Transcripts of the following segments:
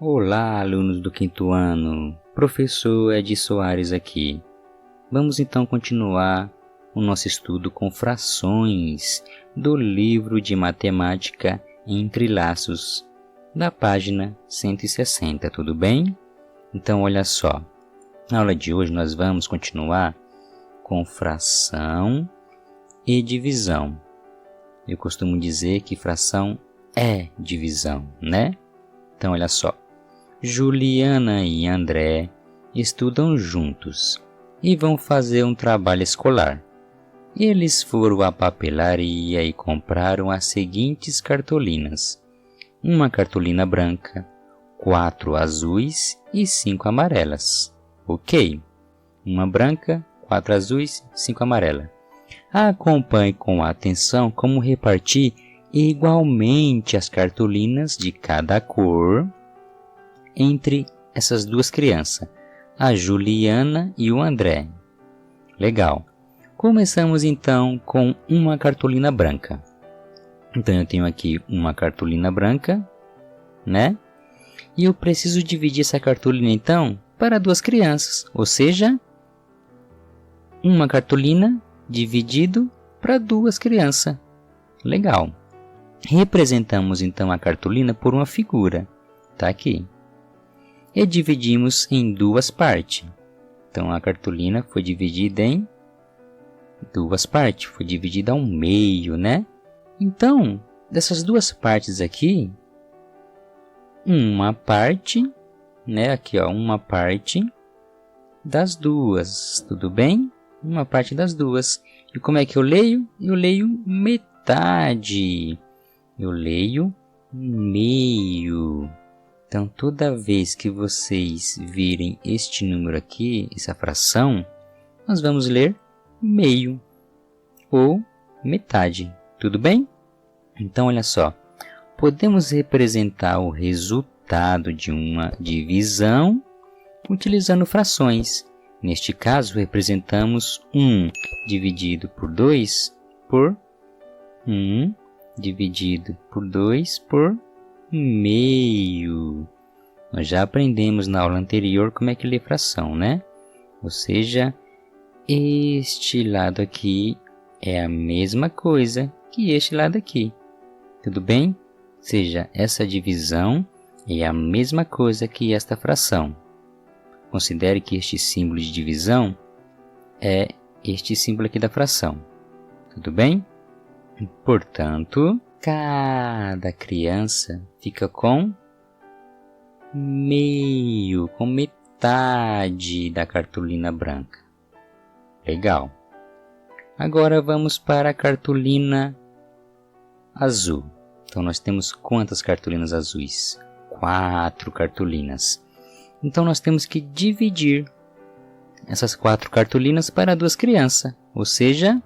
Olá, alunos do quinto ano. Professor Edi Soares aqui. Vamos então continuar o nosso estudo com frações do livro de matemática Entre Laços, da página 160, tudo bem? Então, olha só. Na aula de hoje nós vamos continuar com fração e divisão. Eu costumo dizer que fração é divisão, né? Então, olha só. Juliana e André estudam juntos e vão fazer um trabalho escolar. Eles foram à papelaria e compraram as seguintes cartolinas. Uma cartolina branca, 4 azuis e 5 amarelas. Ok? Uma branca, 4 azuis, 5 amarelas. Acompanhe com atenção como repartir igualmente as cartolinas de cada cor entre essas duas crianças, a Juliana e o André. Legal. Começamos então com uma cartolina branca. Então eu tenho aqui uma cartolina branca, né? E eu preciso dividir essa cartolina então para duas crianças, ou seja, uma cartolina dividido para duas crianças. Legal. Representamos então a cartolina por uma figura, tá aqui. E dividimos em duas partes. Então a cartolina foi dividida em duas partes, foi dividida ao meio, né? Então, dessas duas partes aqui, uma parte, né? Aqui ó, uma parte das duas, tudo bem? Uma parte das duas. E como é que eu leio? Eu leio metade. Eu leio meio. Então, toda vez que vocês virem este número aqui, essa fração, nós vamos ler meio ou metade. Tudo bem? Então, olha só. Podemos representar o resultado de uma divisão utilizando frações. Neste caso, representamos 1 dividido por 2 por 1 dividido por 2 por meio. Nós já aprendemos na aula anterior como é que lê fração, né? Ou seja, este lado aqui é a mesma coisa que este lado aqui. Tudo bem? Ou seja, essa divisão é a mesma coisa que esta fração. Considere que este símbolo de divisão é este símbolo aqui da fração. Tudo bem? Portanto, cada criança fica com meio, com metade da cartolina branca. Legal. Agora vamos para a cartolina azul. Então nós temos quantas cartolinas azuis? 4 cartolinas. Então nós temos que dividir essas 4 cartolinas para duas crianças. Ou seja,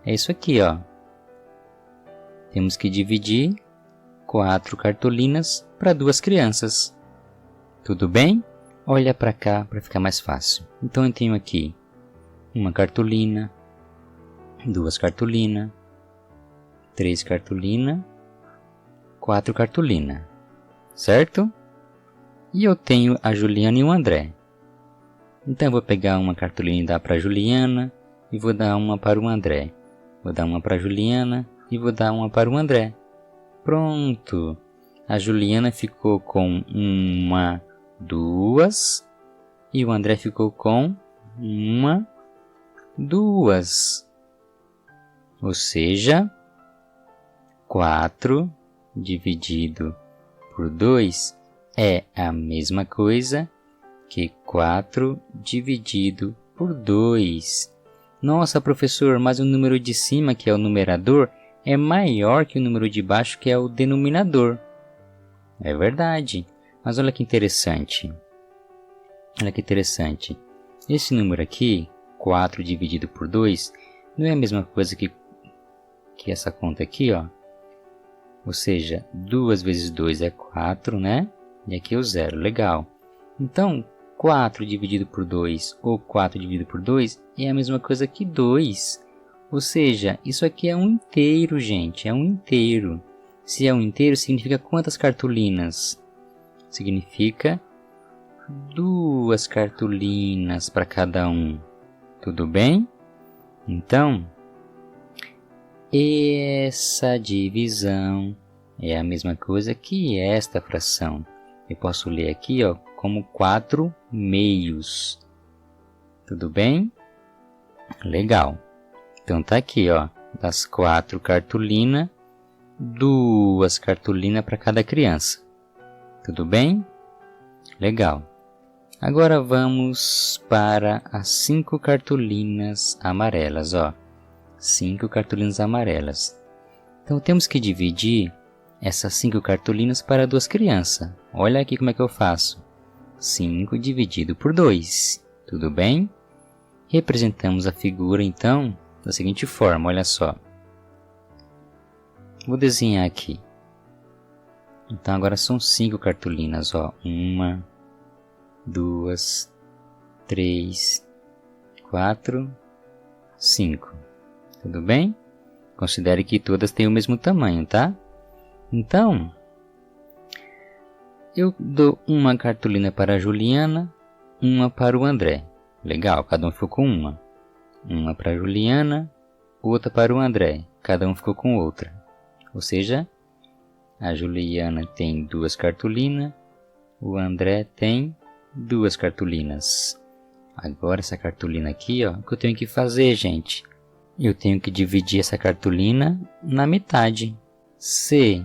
é isso aqui, ó. Temos que dividir 4 cartolinas para duas crianças. Tudo bem? Olha para cá para ficar mais fácil. Então eu tenho aqui uma cartolina, 2 cartolinas, 3 cartolinas, 4 cartolinas. Certo? E eu tenho a Juliana e o André. Então eu vou pegar uma cartolina e dar para a Juliana e vou dar uma para o André. Vou dar uma para a Juliana e vou dar uma para o André. Pronto! A Juliana ficou com 1, 2 e o André ficou com 1, 2. Ou seja, 4 dividido por 2 é a mesma coisa que 4 dividido por 2. Nossa, professor, mas o número de cima, que é o numerador, é maior que o número de baixo, que é o denominador. É verdade. Mas olha que interessante. Olha que interessante. Esse número aqui, 4 dividido por 2, não é a mesma coisa que essa conta aqui, ó. Ou seja, 2 vezes 2 é 4, né? E aqui é o 0. Legal. Então, 4 dividido por 2 ou 4 dividido por 2 é a mesma coisa que 2. Ou seja, isso aqui é um inteiro, gente. É um inteiro. Se é um inteiro, significa quantas cartolinas? significa 2 cartolinas para cada um. Tudo bem? Então, essa divisão é a mesma coisa que esta fração. Eu posso ler aqui, ó, como 4 meios. Tudo bem? Legal. Então tá aqui, ó, das 4 cartolinas, 2 cartolinas para cada criança. Tudo bem? Legal. Agora vamos para as 5 cartolinas amarelas, ó. 5 cartolinas amarelas. Então temos que dividir essas 5 cartolinas para 2 crianças. Olha aqui como é que eu faço. 5 dividido por 2. Tudo bem? Representamos a figura, então, da seguinte forma, olha só. Vou desenhar aqui. Então agora são 5 cartolinas, ó. 1, 2, 3, 4, 5. Tudo bem? Considere que todas têm o mesmo tamanho, tá? Então, eu dou uma cartolina para a Juliana, uma para o André. Legal, cada um ficou com uma. Uma para a Juliana, outra para o André. Cada um ficou com outra. Ou seja, a Juliana tem 2 cartolinas, o André tem 2 cartolinas. Agora essa cartolina aqui, ó, o que eu tenho que fazer, gente? Eu tenho que dividir essa cartolina na metade. Se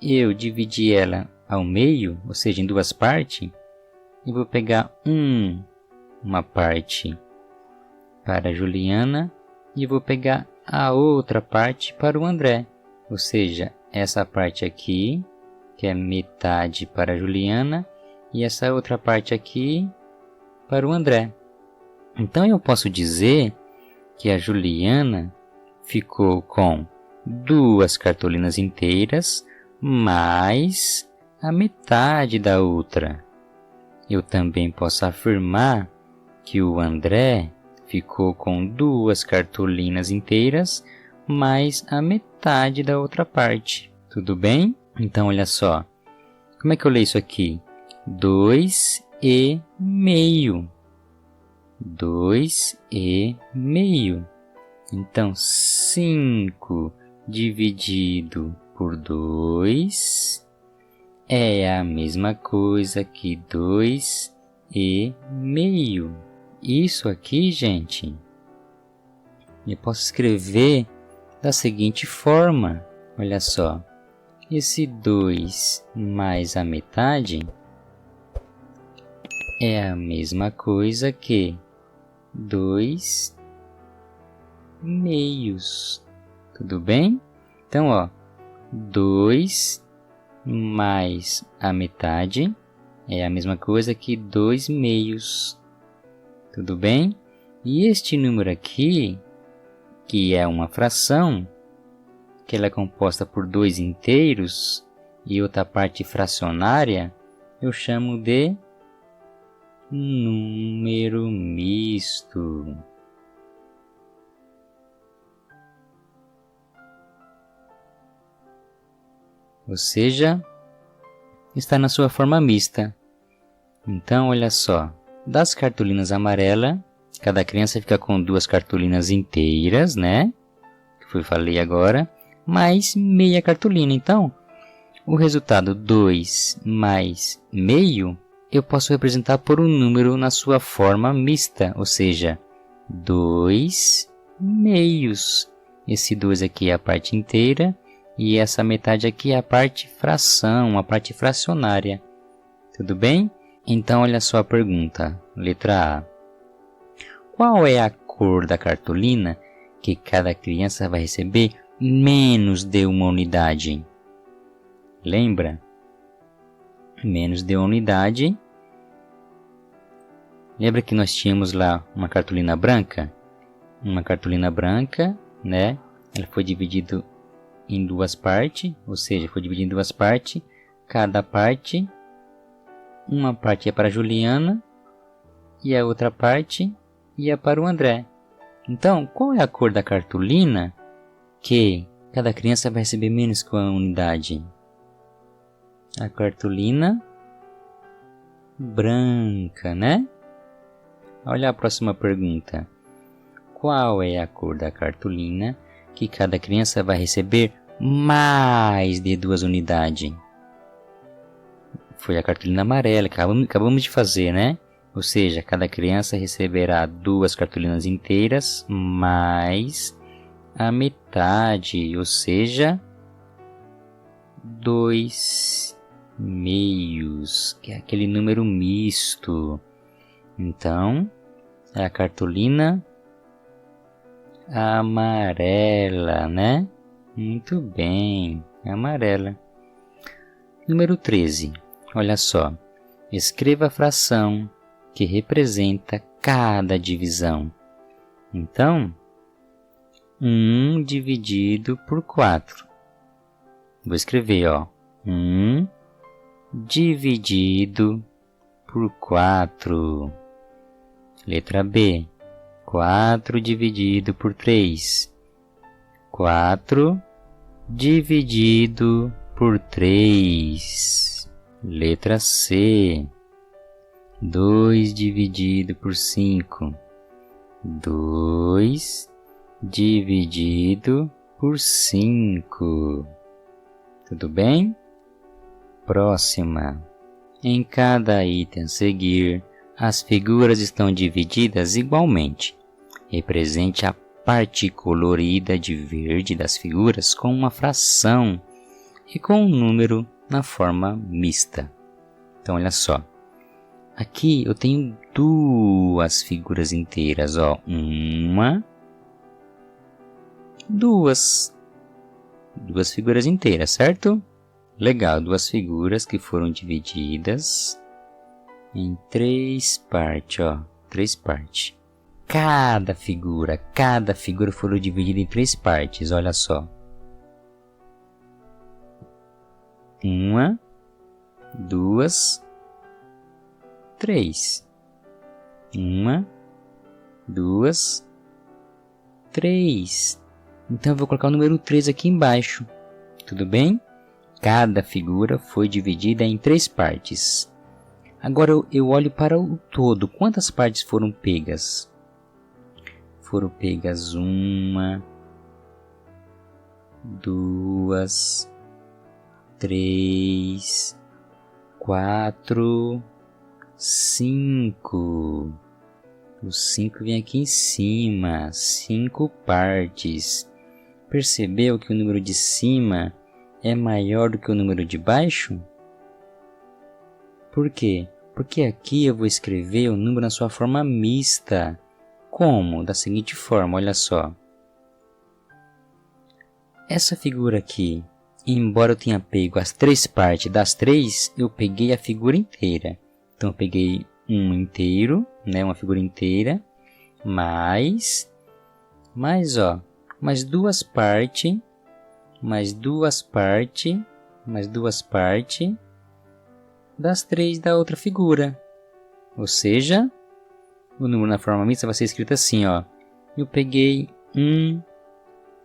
eu dividir ela ao meio, ou seja, em 2 partes, eu vou pegar uma parte para a Juliana e vou pegar a outra parte para o André. Ou seja, essa parte aqui, que é metade para a Juliana, e essa outra parte aqui para o André. Então eu posso dizer que a Juliana ficou com 2 cartolinas inteiras mais a metade da outra. Eu também posso afirmar que o André ficou com 2 cartolinas inteiras mais a metade da outra parte. Tudo bem? Então olha só. Como é que eu leio isso aqui? 2,5. 2,5. Então, 5 dividido por 2 é a mesma coisa que 2,5. Isso aqui, gente, eu posso escrever da seguinte forma. Olha só. Esse 2 mais a metade é a mesma coisa que 2 meios. Tudo bem? Então, ó, 2 mais a metade é a mesma coisa que 2 meios. Tudo bem? E este número aqui, que é uma fração, que ela é composta por 2 inteiros e outra parte fracionária, eu chamo de número misto. Ou seja, está na sua forma mista. Então, olha só, das cartolinas amarelas, cada criança fica com 2 cartolinas inteiras, né? Que eu falei agora, mais meia cartolina. Então, o resultado 2 mais meio, eu posso representar por um número na sua forma mista, ou seja, 2 meios. Esse 2 aqui é a parte inteira e essa metade aqui é a parte fração, a parte fracionária. Tudo bem? Então, olha só a pergunta. Letra A. Qual é a cor da cartolina que cada criança vai receber menos de uma unidade? Lembra? Menos de uma unidade. Lembra que nós tínhamos lá uma cartolina branca? Uma cartolina branca, né? Ela foi dividida em 2 partes, ou seja, foi dividida em 2 partes. Cada parte, uma parte é para a Juliana e a outra parte ia para o André. Então, qual é a cor da cartolina que cada criança vai receber menos que uma unidade? A cartolina branca, né? Olha a próxima pergunta. Qual é a cor da cartolina que cada criança vai receber mais de 2 unidades? Foi a cartolina amarela, que acabamos de fazer, né? Ou seja, cada criança receberá 2 cartolinas inteiras mais a metade, ou seja, 2 meios, que é aquele número misto. Então, é a cartolina amarela, né? Muito bem, é amarela. Número 13. Olha só. Escreva a fração que representa cada divisão. Então, 1 dividido por 4. Vou escrever, ó. 1 dividido por 4. Letra B. 4 dividido por 3. 4 dividido por 3. Letra C. 2 dividido por 5. 2 dividido por 5. Tudo bem? Próxima. Em cada item a seguir, as figuras estão divididas igualmente. Represente a parte colorida de verde das figuras com uma fração e com um número na forma mista. Então, olha só. Aqui eu tenho 2 figuras inteiras, ó. 1, 2. 2 figuras inteiras, certo? Legal, 2 figuras que foram divididas em 3 partes, ó. 3 partes. Cada figura foram divididas em 3 partes, olha só. 1, 2, 3. 1, 2, 3. Então eu vou colocar o número 3 aqui embaixo. Tudo bem? Cada figura foi dividida em 3 partes. Agora eu olho para o todo. Quantas partes foram pegas? Foram pegas 1, 2, 3, 4, 5. O 5 vem aqui em cima. 5 partes. Percebeu que o número de cima é maior do que o número de baixo? Por quê? Porque aqui eu vou escrever o número na sua forma mista. Como? Da seguinte forma, olha só. Essa figura aqui, embora eu tenha pego as 3 partes das 3, eu peguei a figura inteira. Então eu peguei um inteiro, né, uma figura inteira, mais 2 partes, mais 2 partes, mais 2 partes das 3 da outra figura. Ou seja, o número na forma mista vai ser escrito assim, ó. Eu peguei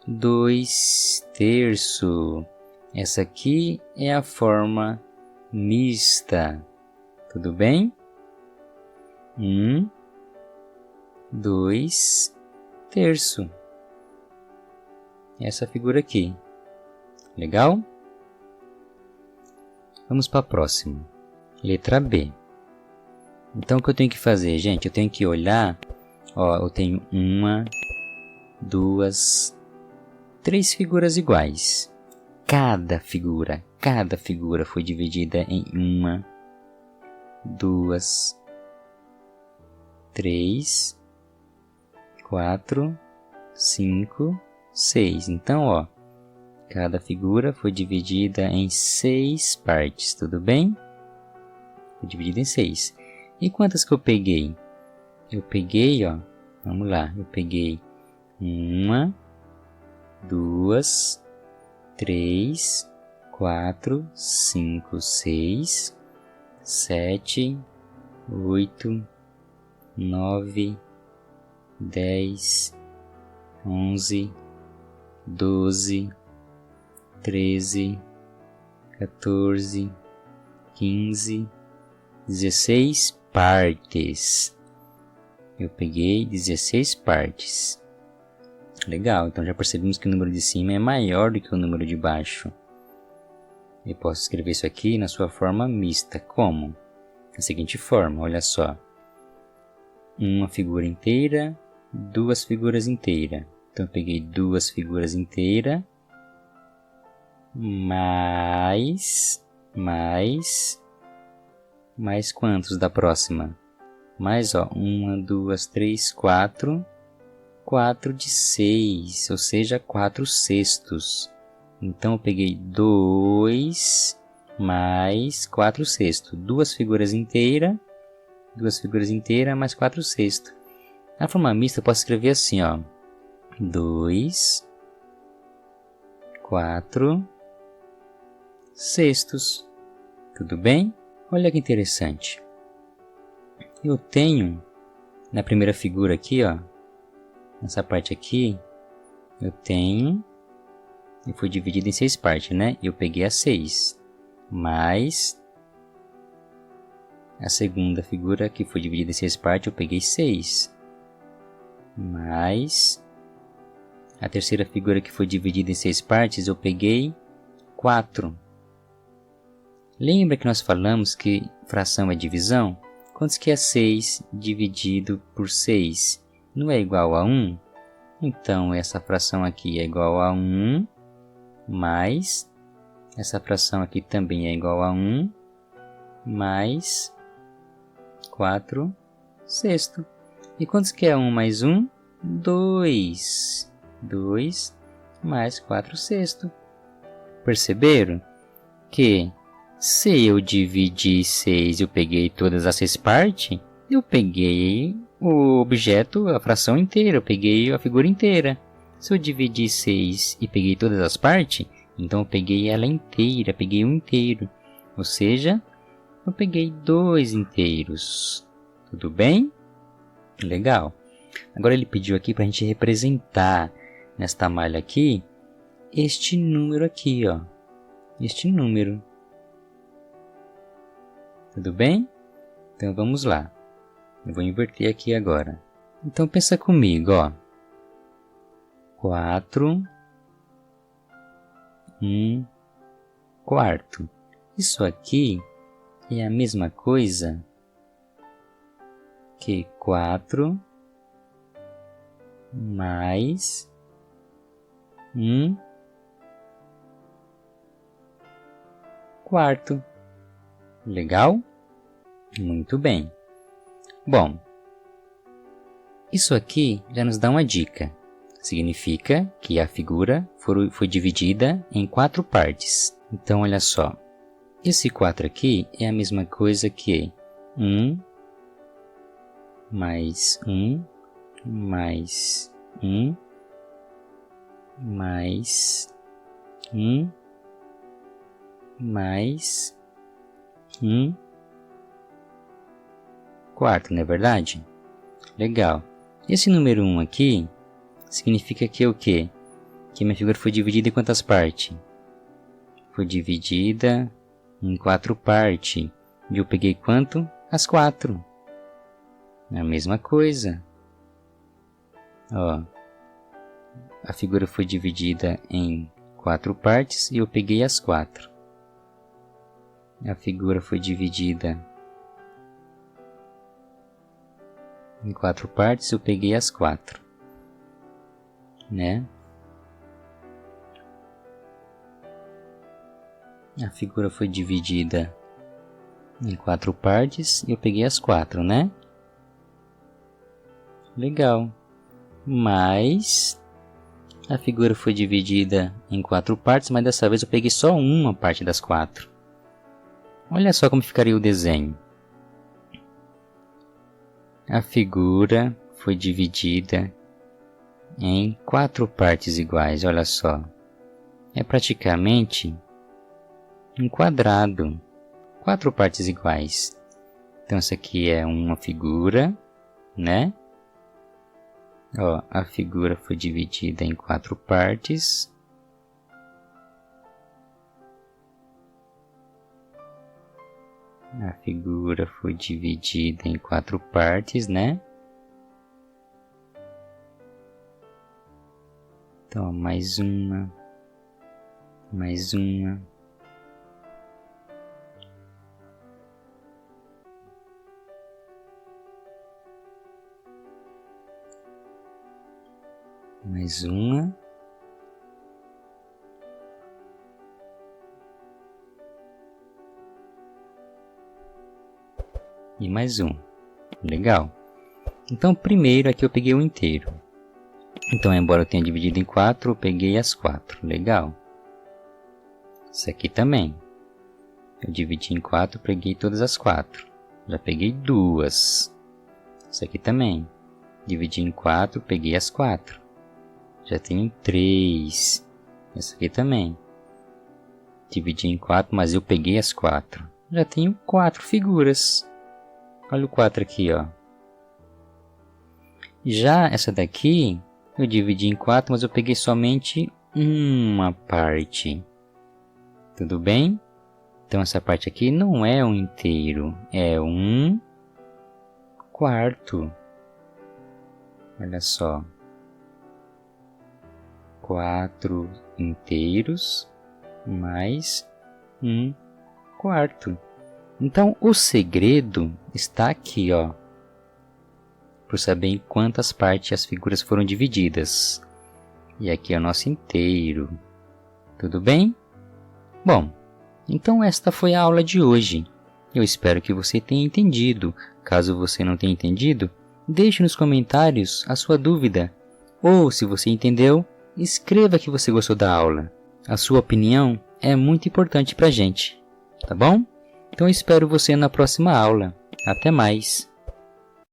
2 terços. Essa aqui é a forma mista. Tudo bem? 2 terços. Essa figura aqui. Legal? Vamos para a próxima. Letra B. Então, o que eu tenho que fazer, gente? Eu tenho que olhar. Ó, eu tenho 1, 2, 3 figuras iguais. Cada figura foi dividida em 1, 2, 3, 4, 5, 6. Então, ó, cada figura foi dividida em 6 partes, tudo bem? Foi dividida em 6. E quantas que eu peguei? Eu peguei, ó, vamos lá, eu peguei 1, 2, 3, 4, 5, 6, 7, 8, 9, 10, 11, 12, 13, 14, 15, 16 partes. Eu peguei 16 partes. Legal, então já percebemos que o número de cima é maior do que o número de baixo. Eu posso escrever isso aqui na sua forma mista. Como? Da seguinte forma, olha só. Uma figura inteira, duas figuras inteiras. Então eu peguei duas figuras inteiras, mais quantos da próxima? Mais, ó, 1, 2, 3, 4, 4 de 6, ou seja, 4 sextos. Então eu peguei 2 mais 4 sextos, duas figuras inteiras mais 4 sextos. Na forma mista eu posso escrever assim, ó, 2, 4 sextos. Tudo bem? Olha que interessante. Eu tenho, na primeira figura aqui, ó, nessa parte aqui, eu fui dividido em 6 partes, né? Eu peguei as 6, mais a segunda figura que foi dividida em 6 partes, eu peguei 6, mais a terceira figura que foi dividida em 6 partes, eu peguei 4. Lembra que nós falamos que fração é divisão? Quantos que é 6 dividido por 6? Não é igual a 1? Então, essa fração aqui é igual a 1, mais essa fração aqui também é igual a 1, mais 4 sextos. E quantos que é 1 mais 1? 2. 2 mais 4 sextos. Perceberam que se eu dividir 6 e eu peguei todas as 6 partes, eu peguei o objeto, a fração inteira, eu peguei a figura inteira. Se eu dividir 6 e peguei todas as partes, então eu peguei ela inteira, peguei um inteiro. Ou seja, eu peguei 2 inteiros. Tudo bem? Legal. Agora ele pediu aqui para a gente representar nesta malha aqui, este número aqui, ó. Este número. Tudo bem? Então vamos lá. Eu vou inverter aqui agora. Então pensa comigo, ó. 4, 1 quarto. Isso aqui é a mesma coisa que 4 mais 1 quarto. Legal? Muito bem. Bom, isso aqui já nos dá uma dica. Significa que a figura foi dividida em 4 partes. Então, olha só. Esse 4 aqui é a mesma coisa que 1 mais 1 mais 1 mais 1 mais 1 quarto, não é verdade? Legal. Esse número 1 aqui significa que o quê? Que minha figura foi dividida em quantas partes? Foi dividida em 4 partes. E eu peguei quanto? As 4. É a mesma coisa. Ó, a figura foi dividida em 4 partes e eu peguei as 4. A figura foi dividida em 4 partes, eu peguei as 4, né? A figura foi dividida em 4 partes e eu peguei as 4, né? Legal. Mas a figura foi dividida em 4 partes, mas dessa vez eu peguei só uma parte das 4. Olha só como ficaria o desenho. A figura foi dividida em 4 partes iguais, olha só. É praticamente um quadrado. 4 partes iguais. Então, essa aqui é uma figura, né? Ó, a figura foi dividida em 4 partes. A figura foi dividida em 4 partes, né? Então, mais uma. Mais uma. Mais uma. E mais um. Legal. Então, primeiro aqui eu peguei o inteiro. Então, embora eu tenha dividido em 4, eu peguei as 4. Legal. Isso aqui também. Eu dividi em 4, peguei todas as 4. Já peguei 2. Isso aqui também. Dividi em 4, peguei as 4. Já tenho 3. Isso aqui também. Dividi em 4, mas eu peguei as 4. Já tenho 4 figuras. Olha o 4 aqui, ó. Já essa daqui, eu dividi em 4, mas eu peguei somente uma parte. Tudo bem? Então, essa parte aqui não é um inteiro, é um quarto. Olha só. 4 inteiros mais um quarto. Então, o segredo está aqui, ó. Por saber em quantas partes as figuras foram divididas. E aqui é o nosso inteiro. Tudo bem? Bom, então esta foi a aula de hoje. Eu espero que você tenha entendido. Caso você não tenha entendido, deixe nos comentários a sua dúvida. Ou, se você entendeu, escreva que você gostou da aula. A sua opinião é muito importante para a gente. Tá bom? Então eu espero você na próxima aula. Até mais!